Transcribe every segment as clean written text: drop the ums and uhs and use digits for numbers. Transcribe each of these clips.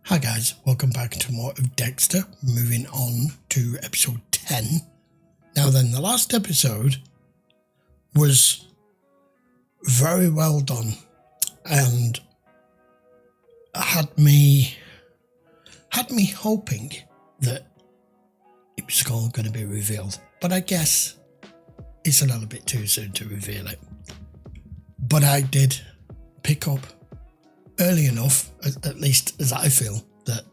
Hi guys, welcome back to more of Dexter, moving on to episode 10. Now then, the last episode was very well done and had me hoping that it was all going to be revealed, but I guess it's a little bit too soon to reveal it. But I did pick up early enough, at least as I feel, that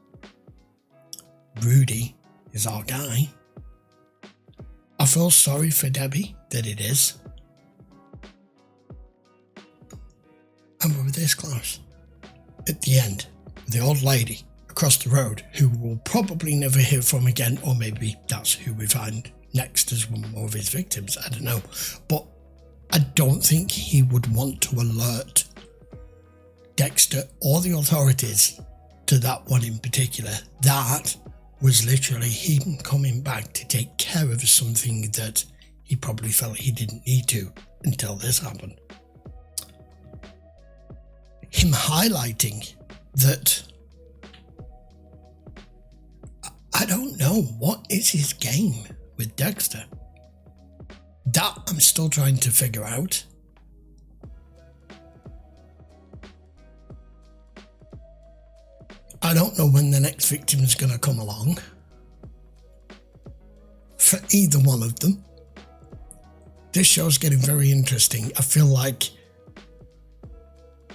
Rudy is our guy. I feel sorry for Debbie that it is. And we were this close. At the end, the old lady across the road, who we'll probably never hear from again, or maybe that's who we find next as one more of his victims, I don't know. But I don't think he would want to alert Dexter or the authorities to that one in particular. That was literally him coming back to take care of something that he probably felt he didn't need to until this happened. Him highlighting that, I don't know, what is his game with Dexter? That I'm still trying to figure out. I don't know when the next victim is going to come along for either one of them. This show's getting very interesting. I feel like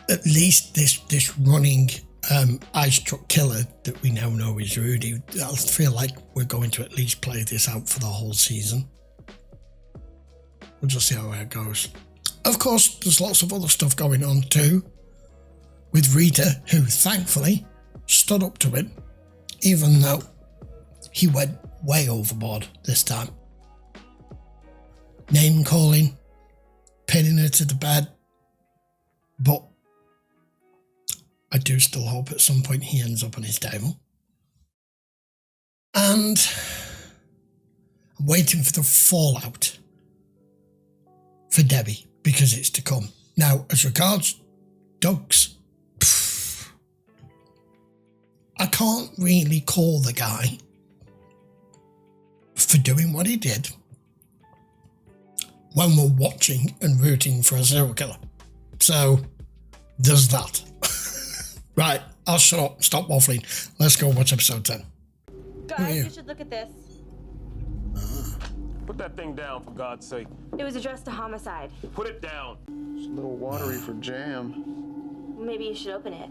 at least this running ice truck killer that we now know is Rudy, I feel like we're going to at least play this out for the whole season. We'll just see how it goes. Of course, there's lots of other stuff going on too, with Rita, who thankfully stood up to him, even though he went way overboard this time. Name calling, pinning her to the bed, but I do still hope at some point he ends up on his table. And I'm waiting for the fallout for Debbie, because it's to come. Now, as regards Doug's, I can't really call the guy for doing what he did when we're watching and rooting for a serial killer. So, there's that. Right, I'll shut up, stop waffling. Let's go watch episode 10. Guys, you should look at this. Put that thing down, for God's sake. It was addressed to homicide. Put it down. It's a little watery for jam. Maybe you should open it.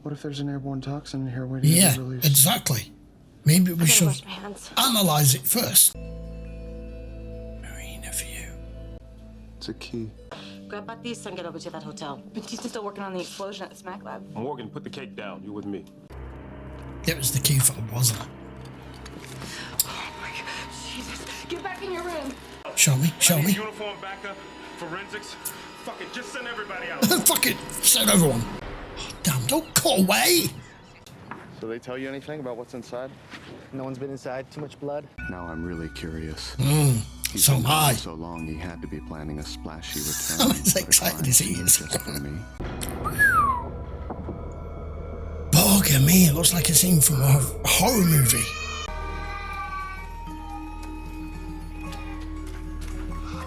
What if there's an airborne toxin in here waiting to be released? Exactly. Maybe we should wash my hands. analyze it first. Marina for you. It's a key. Grab Batista and get over to that hotel. Batista's still working on the explosion at the smack lab. Morgan, put the cake down. You with me? It was the key fob, wasn't it? Oh my God, Jesus. Get back in your room. Show me. Uniform backup, forensics. Fuck it, just send everybody out. Fuck it, send everyone. Oh, damn, don't go away. So they tell you anything about what's inside? No one's been inside. Too much blood. Now I'm really curious. He's So been am I. gone so long, he had to be planning a splashy return. I'm as excited as he is. Just for me. Bugger me, it looks like a scene from a horror movie.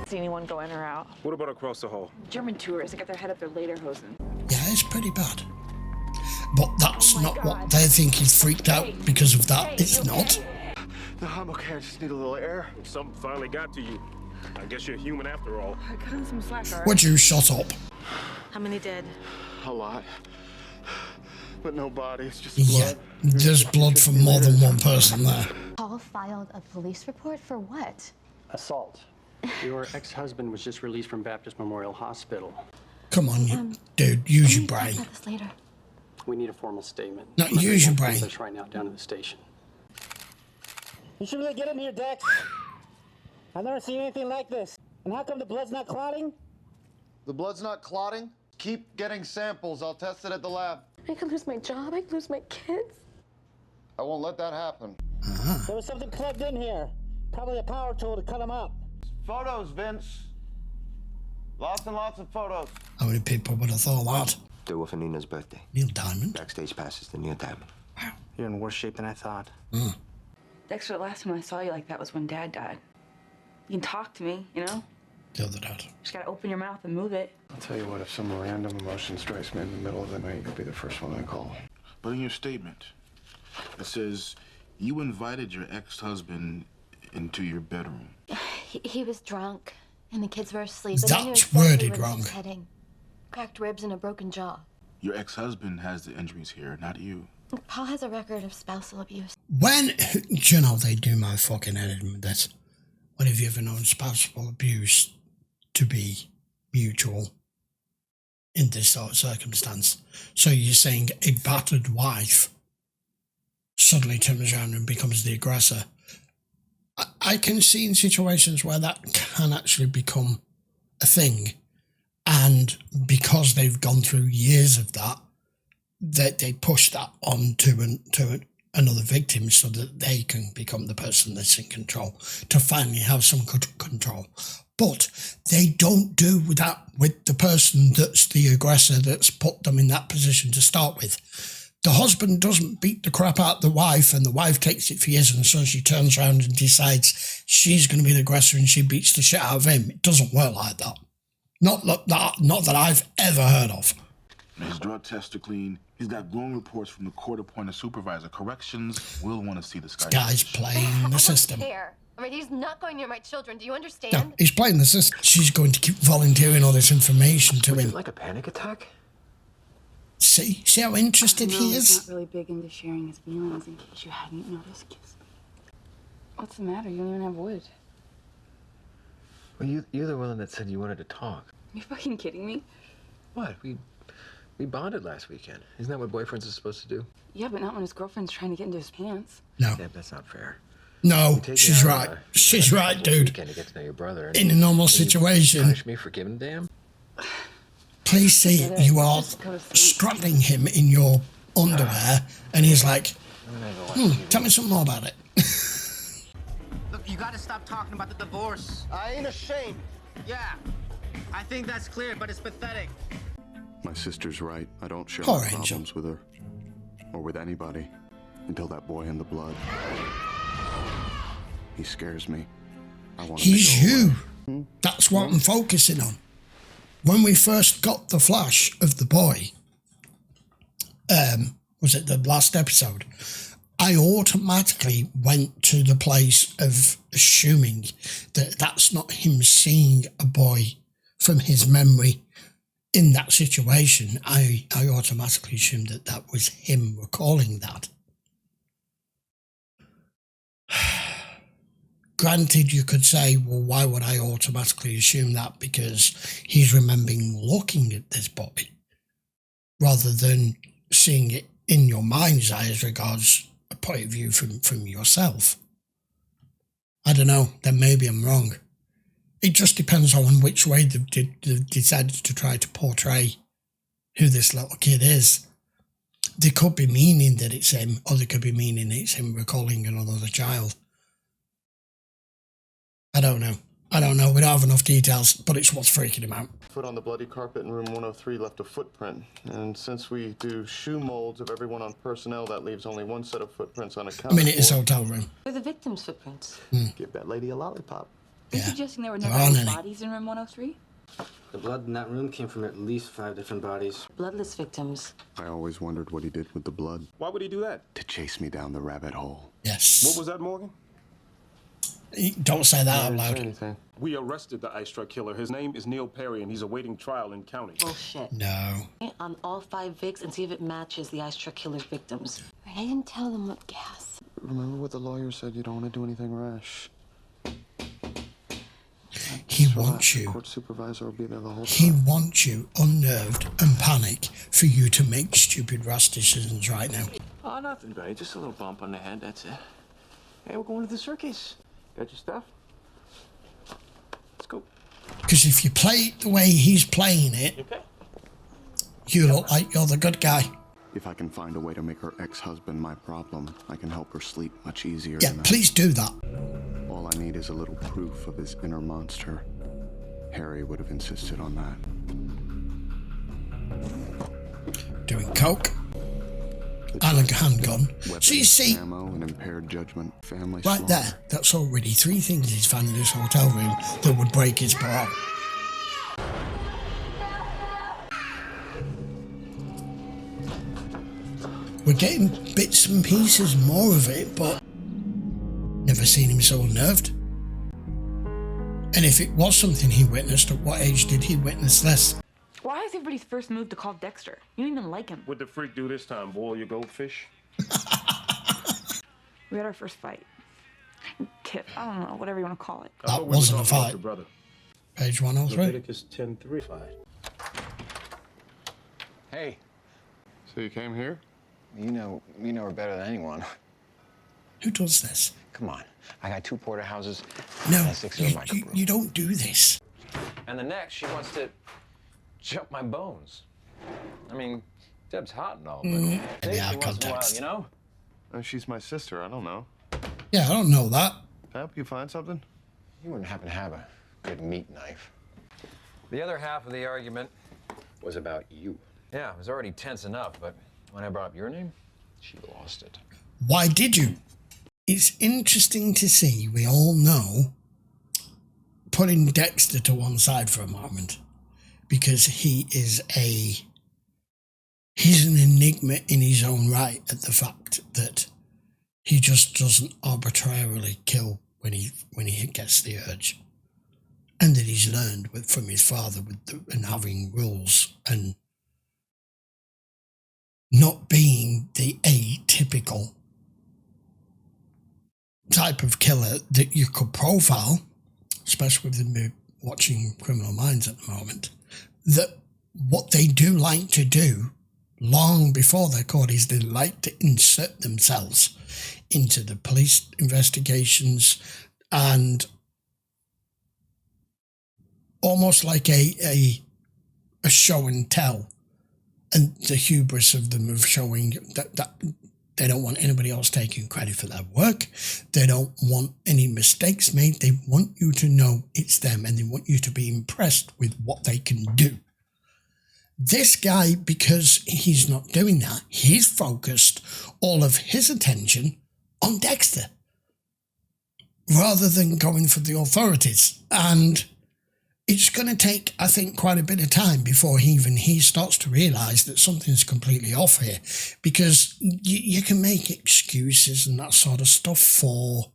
See anyone go in or out? What about across the hall? German tourists. They got their head up their lederhosen. Yeah, it's pretty bad. But that's Oh my not God. what they think he's freaked out because of that. It's you not. okay? No, I'm okay. I just need a little air. Something finally got to you. I guess you're human after all. I cut him some slack, all right? Would you shut up? How many dead? A lot. But no bodies, just Yeah, blood. there's blood from more than one person there. Paul filed a police report for what? Assault. Your ex-husband was just released from Baptist Memorial Hospital. Come on, you dude, use your Talk brain. about this later. We need a formal statement. No, use your brain. Us right now down to the station. You should really get in here, Dex. I've never seen anything like this. And how come the blood's not clotting? The blood's not clotting? Keep getting samples. I'll test it at the lab. I could lose my job. I could lose my kids. I won't let that happen. There was something plugged in here. Probably a power tool to cut them up. Photos, Vince. Lots and lots of photos. How many people would have thought that? Day for Nina's birthday. Neil Diamond. Backstage passes to Neil Diamond. You're in worse shape than I thought. Dexter, the last time I saw you like that was when Dad died. You can talk to me, you know? The other dad. Just gotta open your mouth and move it. I'll tell you what, if some random emotion strikes me in the middle of the night, you'll be the first one I call. But in your statement, it says you invited your ex-husband into your bedroom. He was drunk, and the kids were asleep. And I knew That's exactly worded where he wrong. was heading. Cracked ribs and a broken jaw. Your ex-husband has the injuries here, not you. Paul has a record of spousal abuse. When, do you know they do my fucking head in with this? When have you ever known spousal abuse to be mutual in this sort of circumstance? So you're saying a battered wife suddenly turns around and becomes the aggressor. I can see in situations where that can actually become a thing, and because they've gone through years of that, they push that on to another victim so that they can become the person that's in control, to finally have some good control. But they don't do that with the person that's the aggressor that's put them in that position to start with. The husband doesn't beat the crap out of the wife, and the wife takes it for years, and so she turns around and decides she's going to be the aggressor and she beats the shit out of him. It doesn't work like that. Not that I've ever heard of. His drug tests are clean. He's got glowing reports from the court-appointed supervisor. Corrections will want to see this guy. This guy's playing the system. Care. I mean, he's not going near my children. Do you understand? No, he's playing the system. She's going to keep volunteering all this information to him. Like a panic attack? See how interested he He's is? not really big into sharing his feelings, in case you hadn't noticed. What's the matter? You don't even have wood. Well, you're the one that said you wanted to talk. Are you fucking kidding me? What? We bonded last weekend. Isn't that what boyfriends are supposed to do? Yeah, but not when his girlfriend's trying to get into his pants. No. Yeah, that's not fair. No, she's right. She's right, dude. Weekend to get to know your brother. In a normal and you situation, punish me for giving a damn? please see it. You are straddling him in your underwear, and he's like, tell me something more about it. Look, you gotta stop talking about the divorce. I ain't ashamed. Yeah, I think that's clear, but it's pathetic. My sister's right. I don't share Poor my Angel. problems with her. Or with anybody. Until that boy in the blood. He scares me. I want him to He's go you. away. That's what I'm focusing on. When we first got the flash of the boy, was it the last episode? I automatically went to the place of assuming that that's not him seeing a boy from his memory in that situation. I automatically assumed that that was him recalling that. Granted, you could say, well, why would I automatically assume that? Because he's remembering looking at this boy rather than seeing it in your mind's eye as regards a point of view from yourself. I don't know, then maybe I'm wrong. It just depends on which way they've decided to try to portray who this little kid is. They could be meaning that it's him, or they could be meaning it's him recalling another child. I don't know. We don't have enough details, but it's what's freaking him out. Foot on the bloody carpet in room 103 left a footprint. And since we do shoe molds of everyone on personnel, that leaves only one set of footprints on account. I mean, it is a hotel room. They're the victims' footprints. Give that lady a lollipop. Are you suggesting there were There never aren't any any. bodies in room 103? The blood in that room came from at least 5 different bodies. Bloodless victims. I always wondered what he did with the blood. Why would he do that? To chase me down the rabbit hole. Yes. What was that, Morgan? Don't say that out I didn't say loud. anything. We arrested the ice truck killer. His name is Neil Perry, and he's awaiting trial in county. Bullshit. No. On all 5 Vicks and see if it matches the ice truck killer's victims. I didn't tell them what gas. Remember what the lawyer said? You don't want to do anything rash. He Just wants relax. The you. court supervisor will be there the whole He time. wants you unnerved and panic for you to make stupid rash decisions right now. Oh, nothing, buddy. Just a little bump on the head, that's it. Hey, we're going to the circus. Got your stuff? Let's go. Because if you play it the way he's playing it, Okay. you look like you're the good guy. If I can find a way to make her ex-husband my problem, I can help her sleep much easier Yeah, tonight. please do that. All I need is a little proof of his inner monster. Harry would have insisted on that. Doing coke. and a handgun. So you see, ammo and impaired judgment, family right there, that's already 3 things he's found in this hotel room that would break his parole. We're getting bits and pieces more of it, but never seen him so unnerved. And if it was something he witnessed, at what age did he witness this? Why is everybody's first move to call Dexter? You don't even like him. What'd the freak do this time? Boil your goldfish? We had our first fight. Tiff, I don't know, whatever you want to call it. That wasn't a fight. Page 103. Leviticus 10:3. Hey, So you came here? you know her better than anyone. Who does this? Come on. I got 2 porterhouses No, and 6 of a you don't do this. And the next, she wants to jump my bones. I mean, Deb's hot and all, but Maybe out of once in a while, context. you know? She's my sister. I don't know. Yeah, I don't know that. Can I help you find something? You wouldn't happen to have a good meat knife. The other half of the argument, Was about you. yeah, it was already tense enough, but when I brought up your name, She lost it. Why did you? It's interesting to see, we all know, putting Dexter to one side for a moment, because he's an enigma in his own right at the fact that he just doesn't arbitrarily kill when he gets the urge, and that he's learned from his father and having rules and not being the atypical type of killer that you could profile, especially with me watching Criminal Minds at the moment, that what they do like to do long before they're caught is they like to insert themselves into the police investigations and almost like a show and tell, and the hubris of them of showing that they don't want anybody else taking credit for their work. They don't want any mistakes made. They want you to know it's them, and they want you to be impressed with what they can do. This guy, because he's not doing that, he's focused all of his attention on Dexter rather than going for the authorities. And it's going to take, I think, quite a bit of time before he starts to realise that something's completely off here, because you can make excuses and that sort of stuff for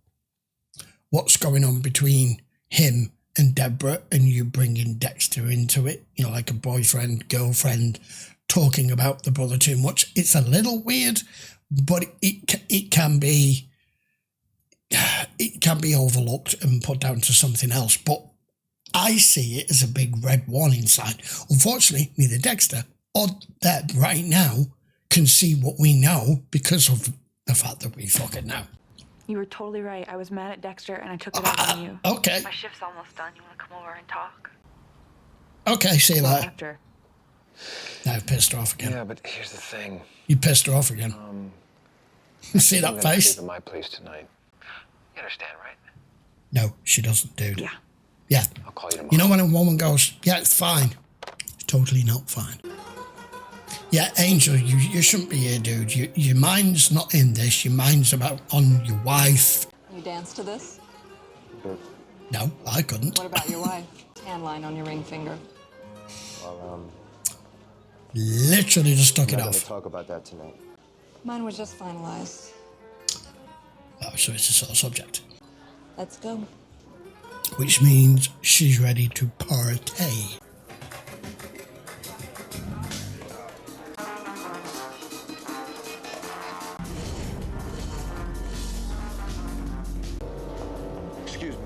what's going on between him and Deborah, and you bringing Dexter into it, like a boyfriend, girlfriend, talking about the brother too much. It's a little weird, but it can be overlooked and put down to something else. But I see it as a big red warning sign. Unfortunately, neither Dexter or Deb right now can see what we know because of the fact that we fucking know. You were totally right. I was mad at Dexter and I took it out on you. Okay. My shift's almost done. You want to come over and talk? Okay, see you later. After. Now I've pissed her off again. Yeah, but here's the thing. You pissed her off again. See that I'm gonna face? sleep at my place tonight. You understand, right? No, she doesn't, dude. Yeah. Yeah. I'll call you tomorrow. You know when a woman goes, yeah, it's fine. It's totally not fine. Yeah, Angel, you shouldn't be here, dude. Your mind's not in this. Your mind's on your wife. You dance to this? No, I couldn't. What about your wife? Tan line on your ring finger. Well, Literally just took it I'm not off. gonna talk about that tonight. Mine was just finalized. Oh, so it's a sort of subject. Let's go. Which means she's ready to partay. Excuse me.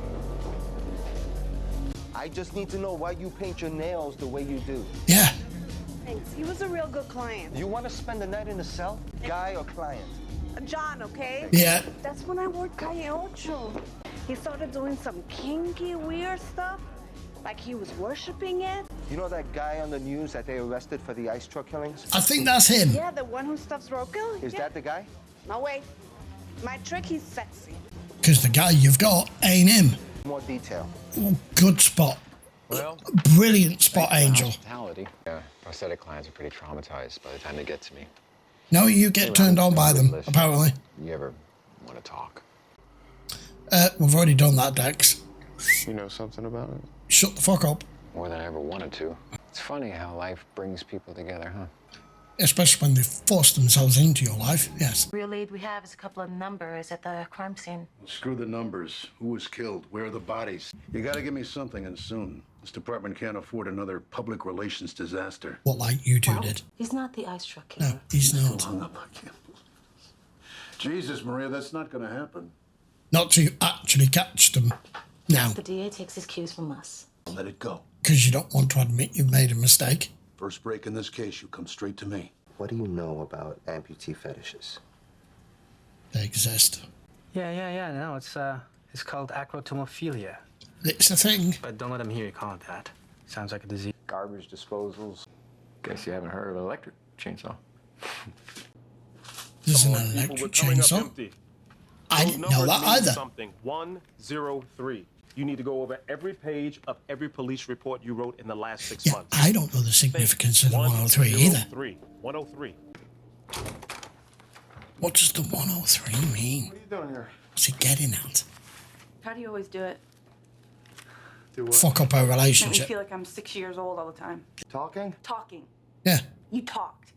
I just need to know why you paint your nails the way you do. Yeah. Thanks. He was a real good client. You want to spend the night in a cell? Guy or client? John, okay? Yeah. That's when I worked Calle Ocho. He started doing some kinky, weird stuff. Like he was worshiping it. You know that guy on the news that they arrested for the ice truck killings? I think that's him. Yeah, the one who stuffs roadkill. Is that the guy? No way. My trick, he's sexy. Because the guy you've got ain't him. More detail. Oh, good spot. Well, brilliant spot, Angel. Hospitality. Yeah, prosthetic clients are pretty traumatized by the time they get to me. No, you get turned on by them, apparently. You ever want to talk? We've already done that, Dex. You know something about it? Shut the fuck up. More than I ever wanted to. It's funny how life brings people together, huh? Especially when they force themselves into your life, yes. Real lead we have is a couple of numbers at the crime scene. Screw the numbers. Who was killed? Where are the bodies? You gotta give me something, and soon. This department can't afford another public relations disaster. What, like you two did? He's not the ice truck killer. No, he's not. Jesus, Maria, that's not gonna happen. Not to actually catch them now. The DA takes his cues from us. Let it go. Because you don't want to admit you've made a mistake. First break in this case, you come straight to me. What do you know about amputee fetishes? They exist. Yeah. No, it's called acrotomophilia. It's a thing. But don't let them hear you call it that. Sounds like a disease. Garbage disposals. Guess you haven't heard of an electric chainsaw. There's an electric chainsaw. I didn't know that either. Something 103. You need to go over every page of every police report you wrote in the last 6 months. I don't know the significance of the 103 either. 103. What does the 103 mean? What are you doing here? What's he getting at? How do you always do it? Do what? Fuck up our Make me relationship. feel like I'm 6 years old all the time. Talking? Talking. Yeah. You talked.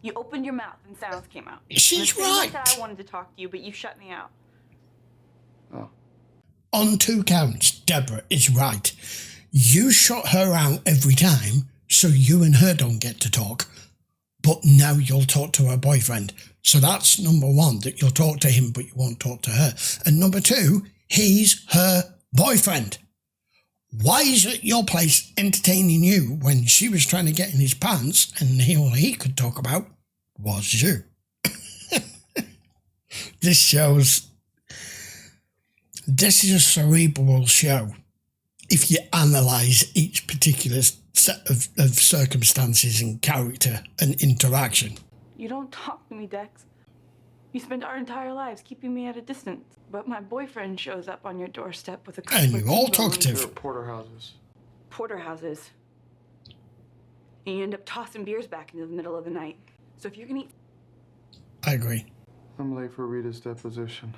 You opened your mouth and sounds came out. She's And the thing right. that I wanted to talk to you, but you shut me out. Oh. On 2 counts, Deborah is right. You shut her out every time, so you and her don't get to talk. But now you'll talk to her boyfriend. So that's number 1, that you'll talk to him, but you won't talk to her. And number 2, he's her boyfriend. Why is it your place entertaining you when she was trying to get in his pants and all he could talk about was you? This is a cerebral show. If you analyse each particular set of circumstances and character and interaction. You don't talk to me, Dex. You spend our entire lives keeping me at a distance. But my boyfriend shows up on your doorstep with a couple And of you're all people on talkative. Porterhouses. porterhouses. And you end up tossing beers back into the middle of the night. So if you're gonna eat... I agree. I'm late for Rita's deposition.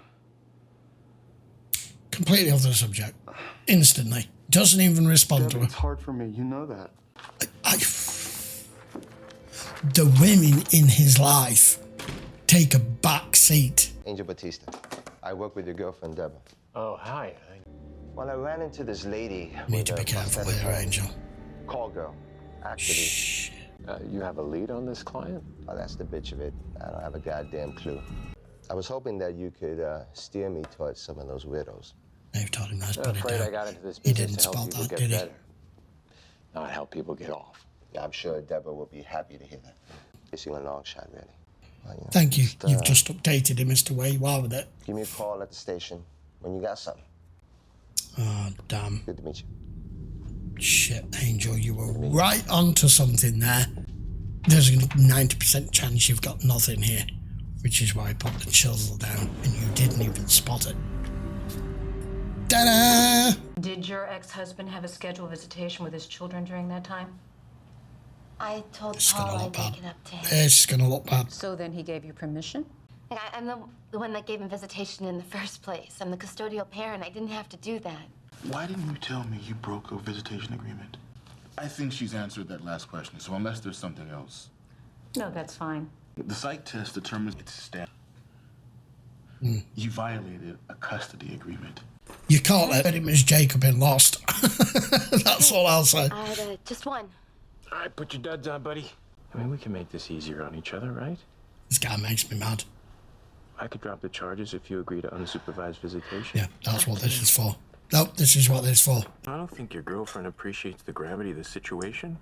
Completely off the subject. Instantly. Doesn't even respond to her. It's hard for me, you know that. The women in his life take a back seat. Angel Batista. I work with your girlfriend, Deborah. Oh, hi. Well, I ran into this lady. Need to be careful here, Angel. Call girl. Actually. You have a lead on this client? Oh, that's the bitch of it. I don't have a goddamn clue. I was hoping that you could steer me towards some of those weirdos. They've told him that's I'm but afraid I got into this he business didn't to help spell people that, get did he? better. Not help people get off. Yeah, I'm sure Deborah will be happy to hear that. Kissing a long shot, really. Well, Thank you. You've just updated him as to where you are with it. Give me a call at the station when you got something. Oh, damn. Good to meet you. Shit, Angel, you were right onto something there. There's a 90% chance you've got nothing here, which is why I put the chisel down and you didn't even spot it. Ta-da! Did your ex-husband have a scheduled visitation with his children during that time? I told It's Paul gonna I'd look bad. make it up to him. It's gonna look bad. So then he gave you permission? I'm the one that gave him visitation in the first place. I'm the custodial parent. I didn't have to do that. Why didn't you tell me you broke a visitation agreement? I think she's answered that last question, so unless there's something else. No, that's fine. The psych test determines it's staff. You violated a custody agreement. You can't let him as Jacob in Lost. That's all I'll say. I had just one. All right, put your duds on, buddy. I mean, we can make this easier on each other, right? This guy makes me mad. I could drop the charges if you agree to unsupervised visitation. Yeah, that's what this is for. Nope, this is what this is for. I don't think your girlfriend appreciates the gravity of the situation.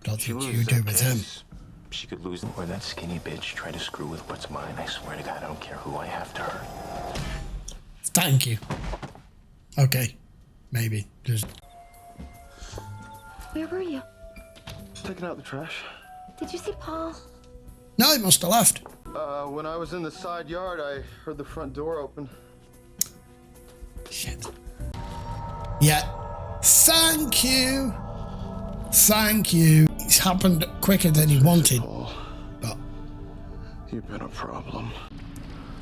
Don't She think you loses do that with him. case, she could lose. Or that skinny bitch try to screw with what's mine. I swear to God, I don't care who I have to hurt. Thank you. Okay, maybe. Just Where were you? Taking out the trash. Did you see Paul? No, he must have left. When I was in the side yard, I heard the front door open. Shit. Yeah. Thank you. Thank you. It's happened quicker than he wanted. But You've been a problem.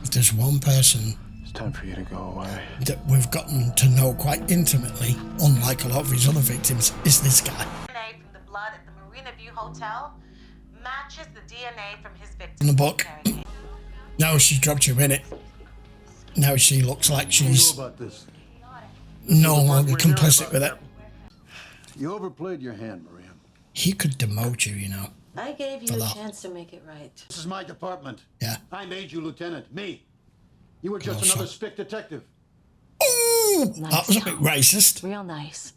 If there's one person It's time for you to go away. that we've gotten to know quite intimately, unlike a lot of his other victims, is this guy. DNA from the blood at the Marina View Hotel matches the DNA from his victim. In the book. Now she's dropped you in it. Now she looks like she's about this? no longer complicit with it. You overplayed your hand, Maria. He could demote you, you know. I gave For you a that. chance to make it right. This is my department. Yeah. I made you lieutenant. Me. You were just Also- another spick detective. Ooh, that was a bit racist. Real nice.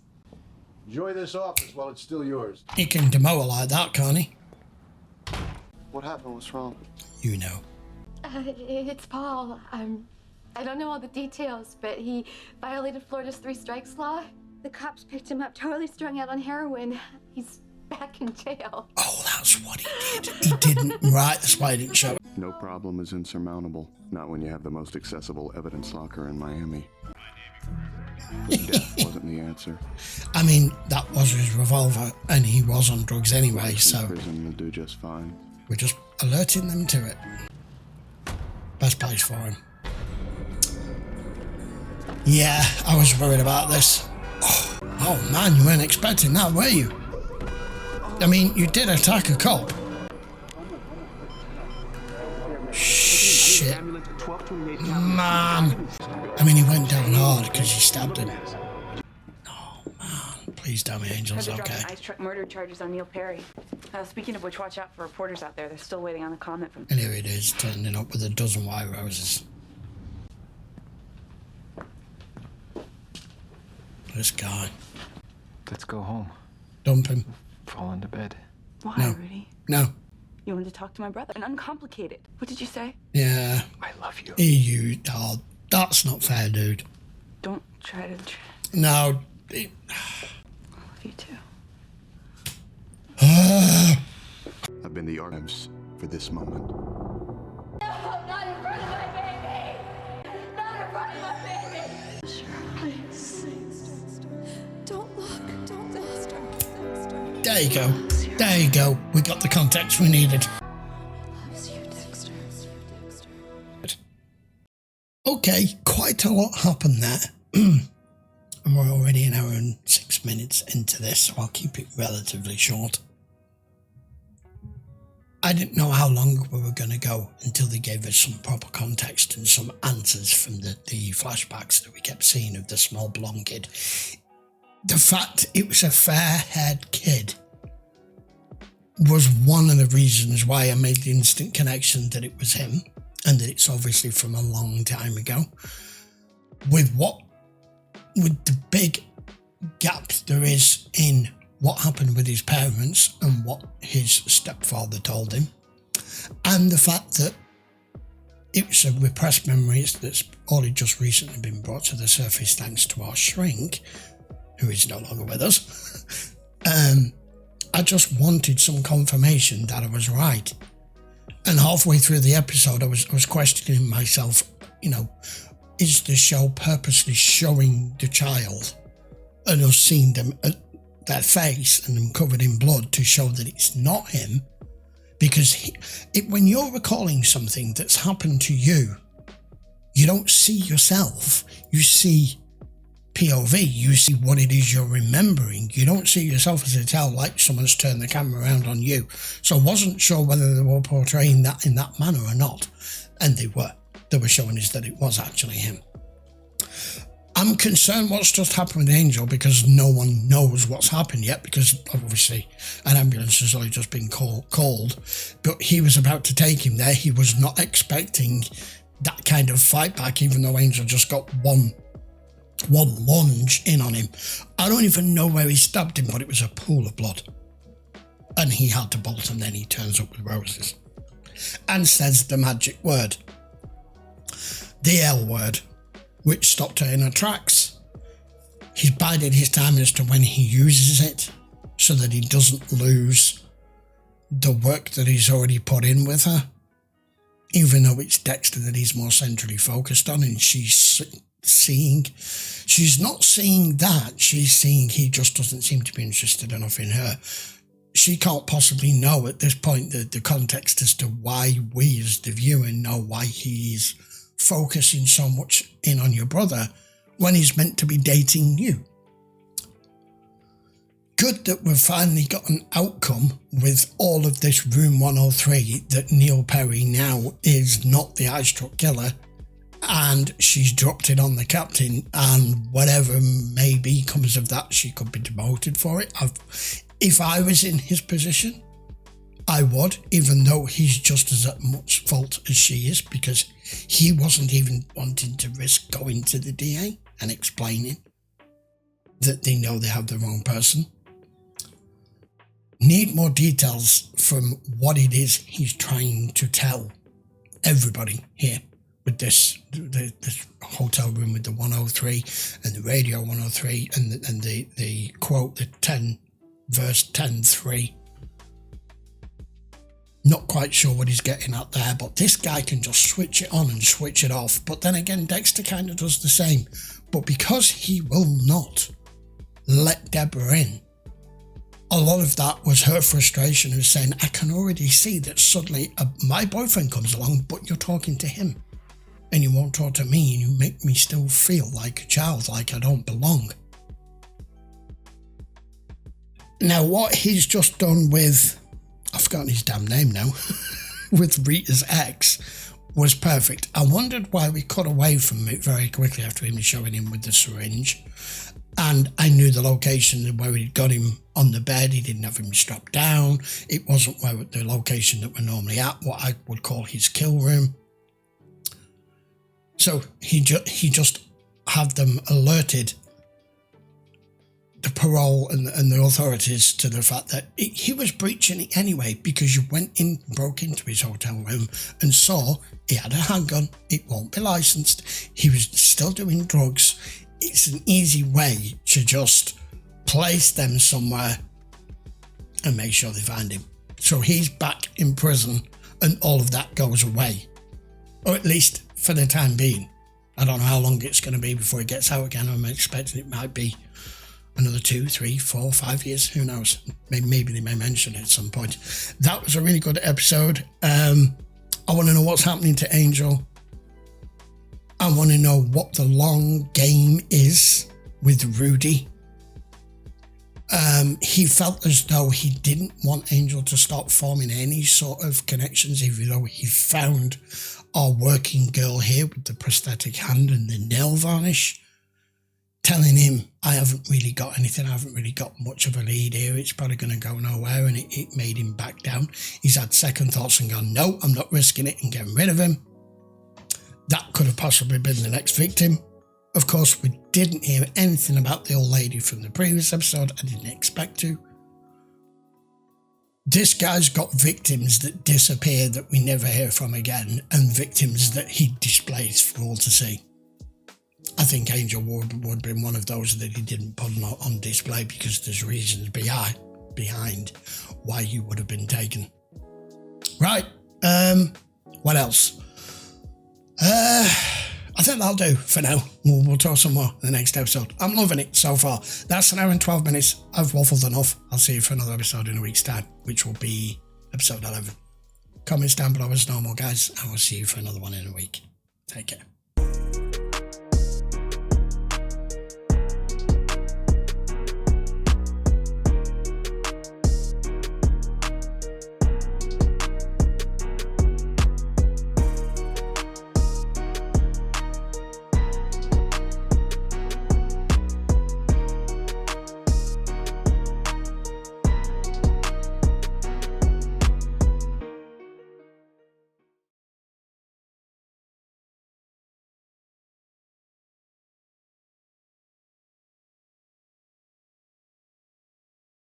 Enjoy this office while it's still yours. He can demote her like that, can't he? What happened? What's wrong? You know. It's Paul. I don't know all the details, but he violated Florida's 3 strikes law. The cops picked him up totally strung out on heroin. He's back in jail. Oh, that's what he did. He didn't. Right, that's why he didn't show it. No problem is insurmountable. Not when you have the most accessible evidence locker in Miami. Death wasn't the answer. I mean, that was his revolver, and he was on drugs anyway, so Prison will do just fine. we're just alerting them to it. Best place for him. Yeah, I was worried about this. Oh man, you weren't expecting that, were you? I mean, you did attack a cop. Shit. Man. I mean, he went down hard because he stabbed him. Oh man, please tell me Angel's Had to okay. drop ice truck murder charges on Neil Perry. Speaking of which, watch out for reporters out there. They're still waiting on a comment from. And here it is, turning up with a dozen white roses. This guy. Let's go home. Dump him. Fall into bed. Why, No. Rudy? No. You wanted to talk to my brother. And uncomplicated. What did you say? Yeah. I love you. You, oh, that's not fair, dude. Don't try to. No. I love you too. I've been the arms for this moment. Not in front of my baby! Not in front of my baby! Please. Don't look. Don't, Dexter. There you go. There you go. We got the context we needed. Loves you, Dexter. Okay, quite a lot happened there. And we're already an hour and 6 minutes into this, so I'll keep it relatively short. I didn't know how long we were going to go until they gave us some proper context and some answers from the flashbacks that we kept seeing of the small blonde kid. The fact it was a fair-haired kid was one of the reasons why I made the instant connection that it was him, and that it's obviously from a long time ago. With the big gap there is in what happened with his parents and what his stepfather told him, and the fact that it was a repressed memories that's only just recently been brought to the surface thanks to our shrink, who is no longer with us. I just wanted some confirmation that I was right. And halfway through the episode, I was questioning myself, you know, is the show purposely showing the child and us seeing them their face and them covered in blood to show that it's not him? Because when you're recalling something that's happened to you, you don't see yourself, you see POV, you see what it is you're remembering. You don't see yourself as a child like someone's turned the camera around on you. So I wasn't sure whether they were portraying that in that manner or not. And they were. They were showing us that it was actually him. I'm concerned what's just happened with Angel because no one knows what's happened yet, because obviously an ambulance has only just been called. But he was about to take him there. He was not expecting that kind of fight back, even though Angel just got one lunge in on him. I don't even know where he stabbed him, but it was a pool of blood. And he had to bolt, and then he turns up with roses and says the magic word. The L word, which stopped her in her tracks. He's bided his time as to when he uses it so that he doesn't lose the work that he's already put in with her, even though it's Dexter that he's more centrally focused on, and she's not seeing that, she's seeing he just doesn't seem to be interested enough in her. she can't possibly know at this point the context as to why we as the viewer know why he's focusing so much in on your brother when he's meant to be dating you. Good that we've finally got an outcome with all of this Room 103, that Neil Perry now is not the ice truck killer, and she's dropped it on the captain, and whatever maybe comes of that, she could be demoted for it. If I was in his position, I would, even though he's just as much fault as she is, because he wasn't even wanting to risk going to the DA and explaining that they know they have the wrong person. Need more details from what it is he's trying to tell everybody here with this hotel room with the 103 and the radio 103 and the quote, the 10 verse 10:3. Not quite sure what he's getting at there, but this guy can just switch it on and switch it off. But then again, Dexter kind of does the same. But because he will not let Deborah in, a lot of that was her frustration of saying, I can already see that suddenly my boyfriend comes along, but you're talking to him and you won't talk to me, and you make me still feel like a child, like I don't belong. Now, what he's just done with, I've forgotten his damn name now, with Rita's ex was perfect. I wondered why we cut away from it very quickly after him showing him with the syringe. And I knew the location where he'd got him on the bed. He didn't have him strapped down. It wasn't where the location that we're normally at, what I would call his kill room. So he just had them alerted, the parole and the authorities, to the fact that he was breaching it anyway, because you went in, broke into his hotel room and saw he had a handgun. It won't be licensed. He was still doing drugs. It's an easy way to just place them somewhere and make sure they find him. So he's back in prison and all of that goes away. Or at least for the time being. I don't know how long it's going to be before he gets out again. I'm expecting it might be another 2, 3, 4, 5 years. Who knows? Maybe they may mention it at some point. That was a really good episode. I want to know what's happening to Angel. I want to know what the long game is with Rudy. He felt as though he didn't want Angel to start forming any sort of connections, even though he found our working girl here with the prosthetic hand and the nail varnish, telling him, I haven't really got anything, I haven't really got much of a lead here, it's probably going to go nowhere, and it made him back down. He's had second thoughts and gone, no, I'm not risking it, and getting rid of him. That could have possibly been the next victim. Of course, we didn't hear anything about the old lady from the previous episode. I didn't expect to. This guy's got victims that disappear that we never hear from again, and victims that he displays for all to see. I think Angel would have been one of those that he didn't put on display because there's reasons behind why you would have been taken. Right, what else? I think that'll do for now. We'll talk some more in the next episode. I'm loving it so far. That's an hour and 12 minutes. I've waffled enough. I'll see you for another episode in a week's time, which will be episode 11. Comments down below as normal, guys, and we'll see you for another one in a week. Take care.